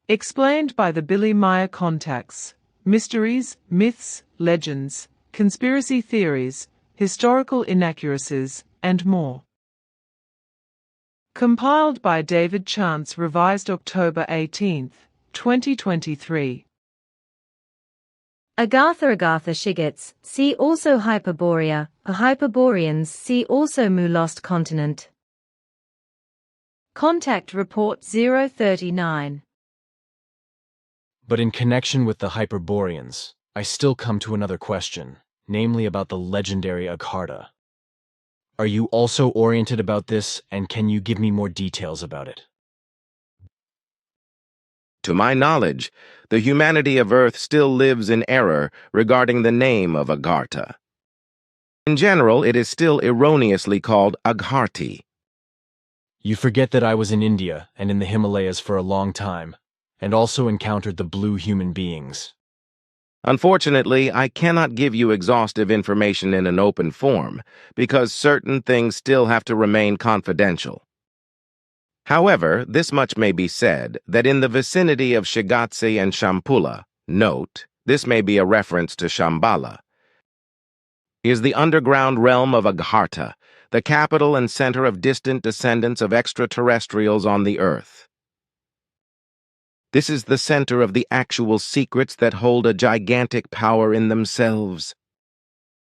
Explained by the Billy Meier contacts. Mysteries, myths, legends, conspiracy theories, historical inaccuracies, and more. Compiled by David Chance, revised October 18, 2023. Agartha Shigits, see also Hyperborea, Hyperboreans, see also Mu Lost Continent. Contact Report 039. But in connection with the Hyperboreans, I still come to another question, namely about the legendary Agartha. Are you also oriented about this, and can you give me more details about it? To my knowledge, the humanity of Earth still lives in error regarding the name of Agartha. In general, it is still erroneously called Agarthi. You forget that I was in India and in the Himalayas for a long time, and also encountered the blue human beings. Unfortunately, I cannot give you exhaustive information in an open form, because certain things still have to remain confidential. However, this much may be said, that in the vicinity of Shigatse and Shampula, note, this may be a reference to Shambhala, is the underground realm of Agartha, the capital and center of distant descendants of extraterrestrials on the Earth. This is the center of the actual secrets that hold a gigantic power in themselves.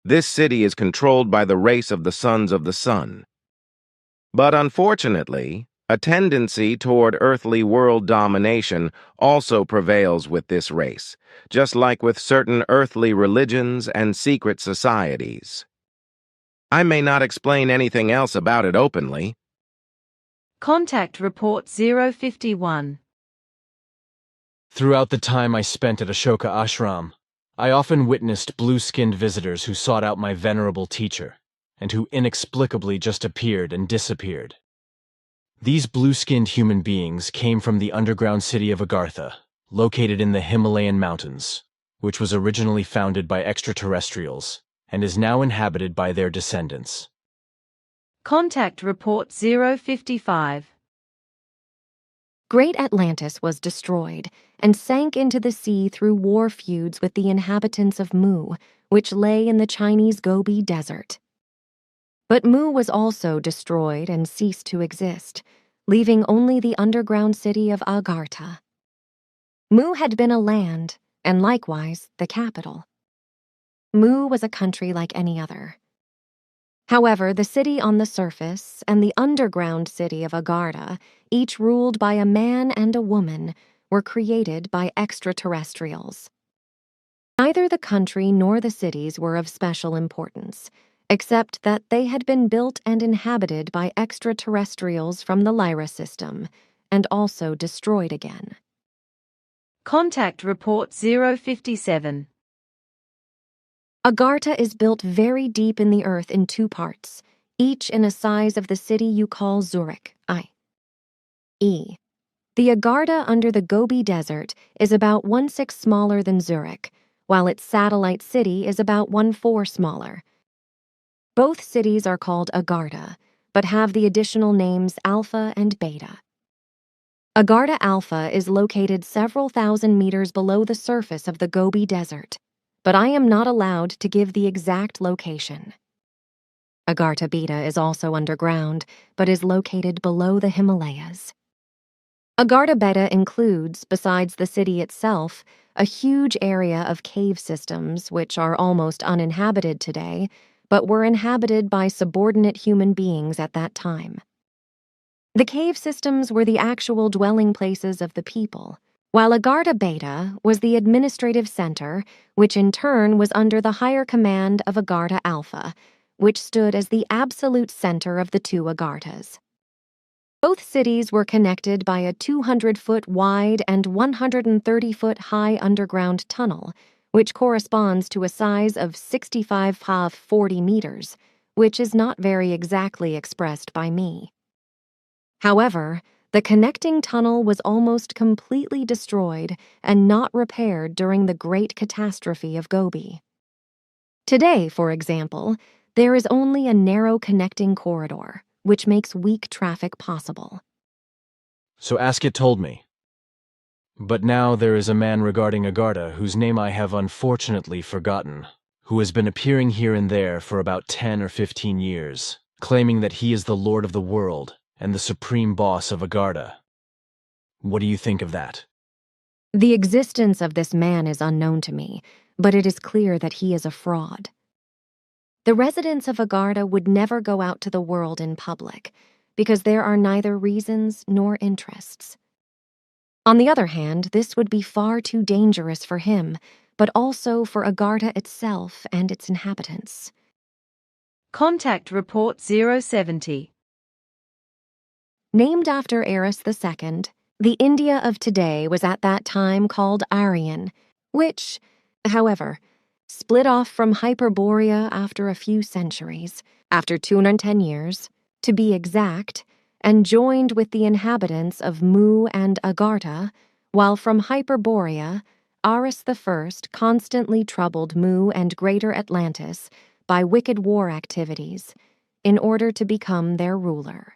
This city is controlled by the race of the Sons of the Sun. But unfortunately, a tendency toward earthly world domination also prevails with this race, just like with certain earthly religions and secret societies. I may not explain anything else about it openly. Contact Report 051. Throughout the time I spent at Ashoka Ashram, I often witnessed blue-skinned visitors who sought out my venerable teacher, and who inexplicably just appeared and disappeared. These blue-skinned human beings came from the underground city of Agartha, located in the Himalayan mountains, which was originally founded by extraterrestrials and is now inhabited by their descendants. Contact Report 055. Great Atlantis was destroyed and sank into the sea through war feuds with the inhabitants of Mu, which lay in the Chinese Gobi Desert. But Mu was also destroyed and ceased to exist, leaving only the underground city of Agartha. Mu had been a land, and likewise the capital. Mu was a country like any other. However, the city on the surface and the underground city of Agartha, each ruled by a man and a woman, were created by extraterrestrials. Neither the country nor the cities were of special importance, except that they had been built and inhabited by extraterrestrials from the Lyra system, and also destroyed again. Contact Report 057. Agartha is built very deep in the earth in two parts, each in a size of the city you call Zurich, i.e. The Agartha under the Gobi Desert is about 1/6 smaller than Zurich, while its satellite city is about 1/4 smaller. Both cities are called Agartha, but have the additional names Alpha and Beta. Agartha Alpha is located several thousand meters below the surface of the Gobi Desert, but I am not allowed to give the exact location. Agartha Beta is also underground, but is located below the Himalayas. Agartha Beta includes, besides the city itself, a huge area of cave systems which are almost uninhabited today, but were inhabited by subordinate human beings at that time. The cave systems were the actual dwelling places of the people, while Agartha Beta was the administrative center, which in turn was under the higher command of Agartha Alpha, which stood as the absolute center of the two Agarthas. Both cities were connected by a 200-foot wide and 130-foot high underground tunnel, which corresponds to a size of 65/40 meters, which is not very exactly expressed by me. However, the connecting tunnel was almost completely destroyed and not repaired during the Great Catastrophe of Gobi. Today, for example, there is only a narrow connecting corridor, which makes weak traffic possible. So Askit told me. But now there is a man regarding Agartha whose name I have unfortunately forgotten, who has been appearing here and there for about 10 or 15 years, claiming that he is the Lord of the world and the supreme boss of Agartha. What do you think of that? The existence of this man is unknown to me, but it is clear that he is a fraud. The residents of Agartha would never go out to the world in public, because there are neither reasons nor interests. On the other hand, this would be far too dangerous for him, but also for Agartha itself and its inhabitants. Contact Report 070. Named after Eris II, the India of today was at that time called Aryan, which, however, split off from Hyperborea after a few centuries, after 210 years, to be exact, and joined with the inhabitants of Mu and Agartha, while from Hyperborea, Aris I constantly troubled Mu and Greater Atlantis by wicked war activities in order to become their ruler.